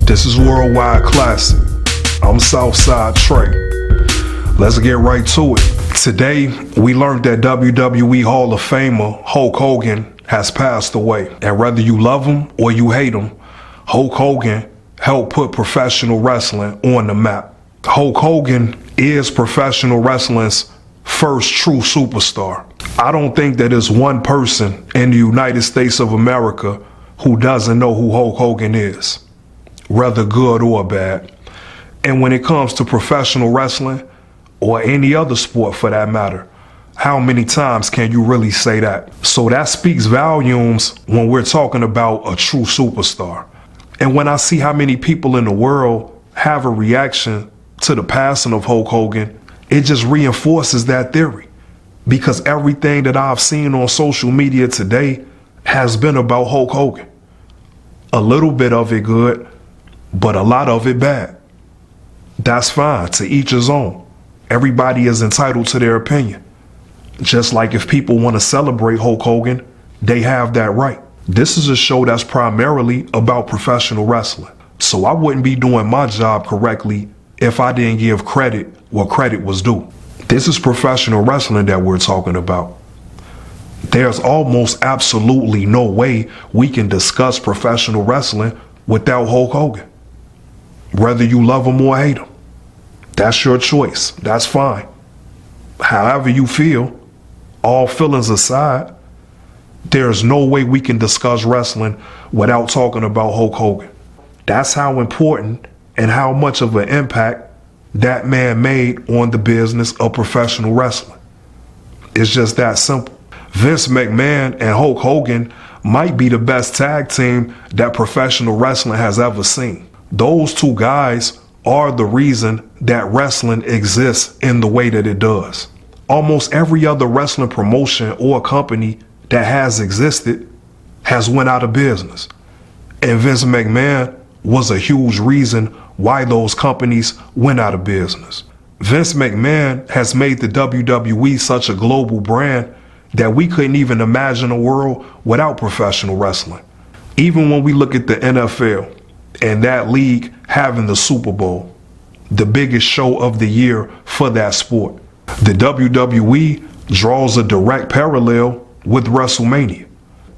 This is Worldwide Classic. I'm Southside Tre. Let's get right to it. Today, we learned that WWE Hall of Famer Hulk Hogan has passed away. And whether you love him or you hate him, Hulk Hogan helped put professional wrestling on the map. Hulk Hogan is professional wrestling's first true superstar. I don't think that there's one person in the United States of America who doesn't know who Hulk Hogan is, whether good or bad. And when it comes to professional wrestling, or any other sport for that matter, how many times can you really say that? So that speaks volumes when we're talking about a true superstar. And when I see how many people in the world have a reaction to the passing of Hulk Hogan, it just reinforces that theory. Because everything that I've seen on social media today has been about Hulk Hogan. A little bit of it good, but a lot of it bad. That's fine, to each his own. Everybody is entitled to their opinion. Just like if people want to celebrate Hulk Hogan, they have that right. This is a show that's primarily about professional wrestling. So I wouldn't be doing my job correctly if I didn't give credit where credit was due. This is professional wrestling that we're talking about. There's almost absolutely no way we can discuss professional wrestling without Hulk Hogan. Whether you love him or hate him, that's your choice. That's fine. However you feel, all feelings aside, there's no way we can discuss wrestling without talking about Hulk Hogan. That's how important and how much of an impact that man made on the business of professional wrestling. It's just that simple. Vince McMahon and Hulk Hogan might be the best tag team that professional wrestling has ever seen. Those two guys are the reason that wrestling exists in the way that it does. Almost every other wrestling promotion or company that has existed has went out of business. And Vince McMahon was a huge reason why those companies went out of business. Vince McMahon has made the WWE such a global brand that we couldn't even imagine a world without professional wrestling. Even when we look at the NFL and that league having the Super Bowl, the biggest show of the year for that sport, the WWE draws a direct parallel with WrestleMania.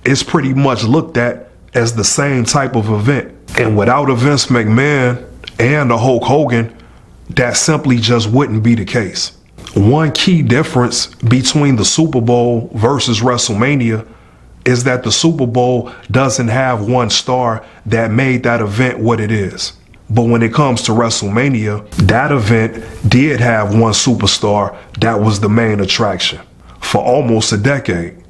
It's pretty much looked at as the same type of event. And without a Vince McMahon and a Hulk Hogan, that simply just wouldn't be the case. One key difference between the Super Bowl versus WrestleMania is that the Super Bowl doesn't have one star that made that event what it is. But when it comes to WrestleMania, that event did have one superstar that was the main attraction for almost a decade.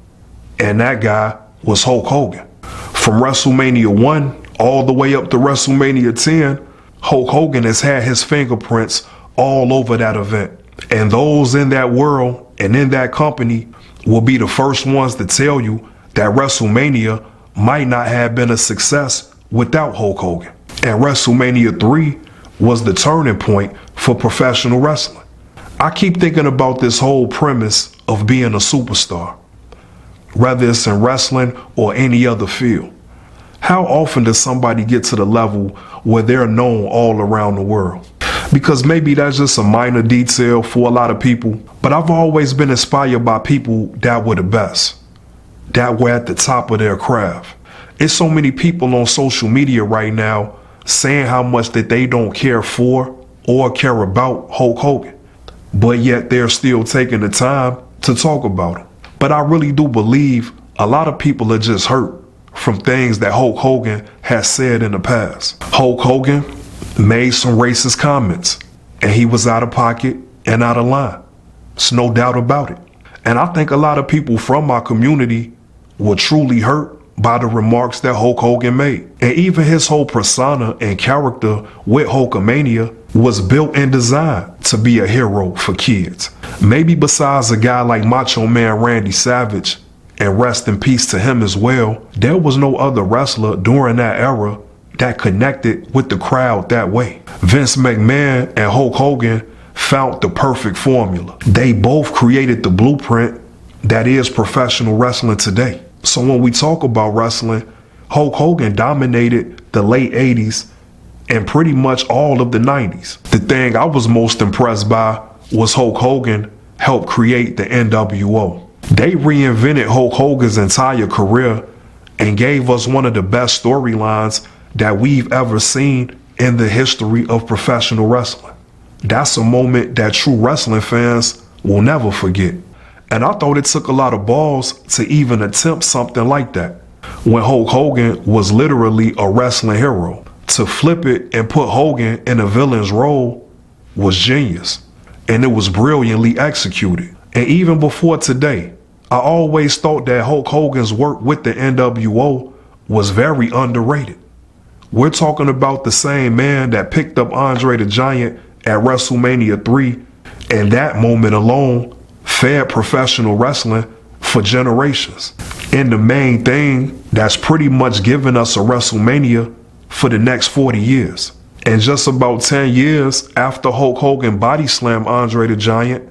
And that guy was Hulk Hogan. From WrestleMania 1 all the way up to WrestleMania 10, Hulk Hogan has had his fingerprints all over that event. And those in that world and in that company will be the first ones to tell you that WrestleMania might not have been a success without Hulk Hogan. And WrestleMania 3 was the turning point for professional wrestling. I keep thinking about this whole premise of being a superstar, whether it's in wrestling or any other field. How often does somebody get to the level where they're known all around the world? Because maybe that's just a minor detail for a lot of people, but I've always been inspired by people that were the best, that were at the top of their craft. It's so many people on social media right now saying how much that they don't care for or care about Hulk Hogan, but yet they're still taking the time to talk about him. But I really do believe a lot of people are just hurt from things that Hulk Hogan has said in the past. Hulk Hogan made some racist comments, and he was out of pocket and out of line. There's no doubt about it. And I think a lot of people from my community were truly hurt by the remarks that Hulk Hogan made. And even his whole persona and character with Hulkamania was built and designed to be a hero for kids. Maybe besides a guy like Macho Man Randy Savage, and rest in peace to him as well, there was no other wrestler during that era that connected with the crowd that way. Vince McMahon and Hulk Hogan found the perfect formula. They both created the blueprint that is professional wrestling today. So when we talk about wrestling, Hulk Hogan dominated the late 80s and pretty much all of the 90s. The thing I was most impressed by was Hulk Hogan helped create the NWO. They reinvented Hulk Hogan's entire career and gave us one of the best storylines that we've ever seen in the history of professional wrestling. That's a moment that true wrestling fans will never forget. And I thought it took a lot of balls to even attempt something like that, when Hulk Hogan was literally a wrestling hero. To flip it and put Hogan in a villain's role was genius, and it was brilliantly executed. And even before today, I always thought that Hulk Hogan's work with the NWO was very underrated. We're talking about the same man that picked up Andre the Giant at WrestleMania 3, and that moment alone fed professional wrestling for generations. And the main thing that's pretty much given us a WrestleMania for the next 40 years. And just about 10 years after Hulk Hogan body slammed Andre the Giant,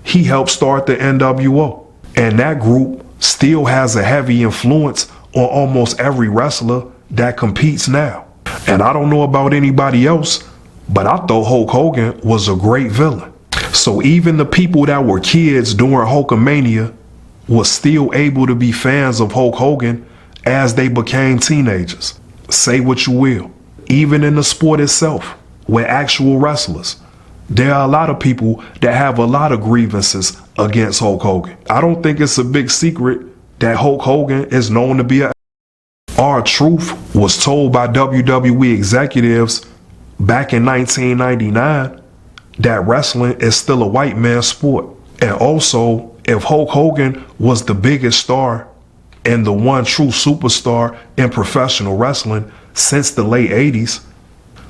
he helped start the NWO. And that group still has a heavy influence on almost every wrestler that competes now. And I don't know about anybody else, but I thought Hulk Hogan was a great villain. So even the people that were kids during Hulkamania were still able to be fans of Hulk Hogan as they became teenagers. Say what you will. Even in the sport itself, with actual wrestlers, there are a lot of people that have a lot of grievances against Hulk Hogan. I don't think it's a big secret that Hulk Hogan is known to be a R.I.P was told by WWE executives back in 1999 that wrestling is still a white man's sport. And also, if Hulk Hogan was the biggest star and the one true superstar in professional wrestling since the late 80s,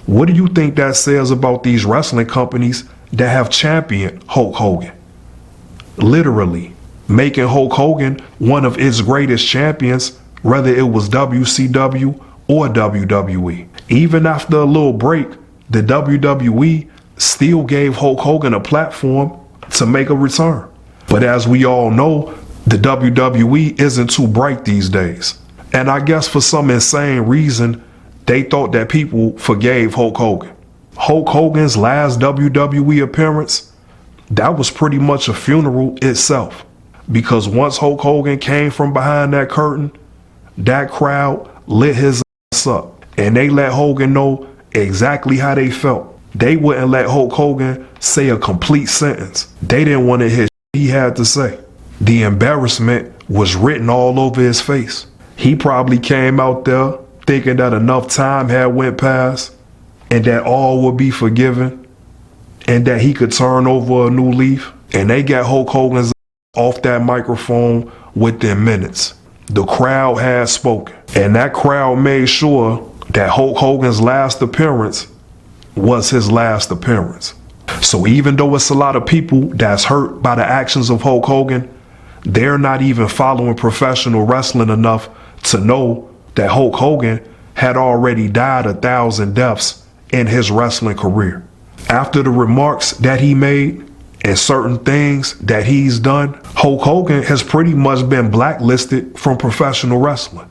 what do you think that says about these wrestling companies that have championed Hulk Hogan? Literally, making Hulk Hogan one of its greatest champions, whether it was WCW or WWE. Even after a little break, the WWE still gave Hulk Hogan a platform to make a return. But as we all know, the WWE isn't too bright these days. And I guess for some insane reason, they thought that people forgave Hulk Hogan. Hulk Hogan's last WWE appearance, that was pretty much a funeral itself. Because once Hulk Hogan came from behind that curtain, that crowd lit his ass up. And they let Hogan know exactly how they felt. They wouldn't let Hulk Hogan say a complete sentence. They didn't want to hear shit he had to say. The embarrassment was written all over his face. He probably came out there thinking that enough time had went past and that all would be forgiven and that he could turn over a new leaf. And they got Hulk Hogan's off that microphone within minutes. The crowd had spoken, and that crowd made sure that Hulk Hogan's last appearance was his last appearance. So even though it's a lot of people that's hurt by the actions of Hulk Hogan, they're not even following professional wrestling enough to know that Hulk Hogan had already died 1,000 deaths in his wrestling career. After the remarks that he made and certain things that he's done, Hulk Hogan has pretty much been blacklisted from professional wrestling.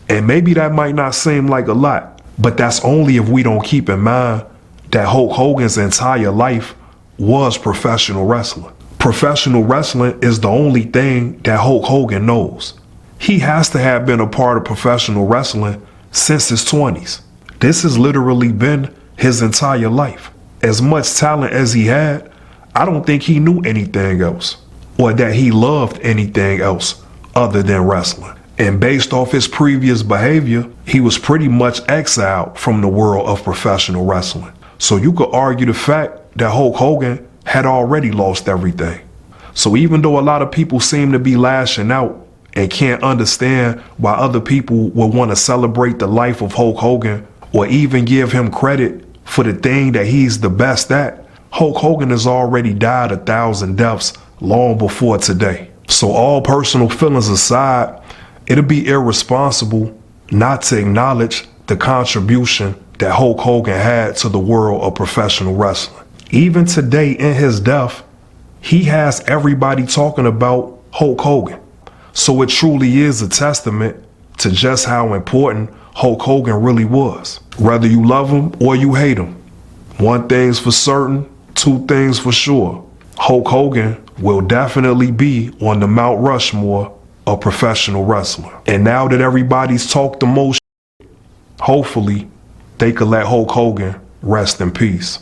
And maybe that might not seem like a lot, but that's only if we don't keep in mind that Hulk Hogan's entire life was professional wrestling. Professional wrestling is the only thing that Hulk Hogan knows. He has to have been a part of professional wrestling since his 20s. This has literally been his entire life. As much talent as he had, I don't think he knew anything else, or that he loved anything else other than wrestling. And based off his previous behavior, he was pretty much exiled from the world of professional wrestling. So you could argue the fact that Hulk Hogan had already lost everything. So even though a lot of people seem to be lashing out and can't understand why other people would want to celebrate the life of Hulk Hogan or even give him credit for the thing that he's the best at, Hulk Hogan has already died 1,000 deaths long before today. So all personal feelings aside, it'd be irresponsible not to acknowledge the contribution that Hulk Hogan had to the world of professional wrestling. Even today in his death, he has everybody talking about Hulk Hogan. So it truly is a testament to just how important Hulk Hogan really was. Whether you love him or you hate him, one thing's for certain, two things for sure. Hulk Hogan will definitely be on the Mount Rushmore of professional wrestling. And now that everybody's talked the most, hopefully they could let Hulk Hogan rest in peace.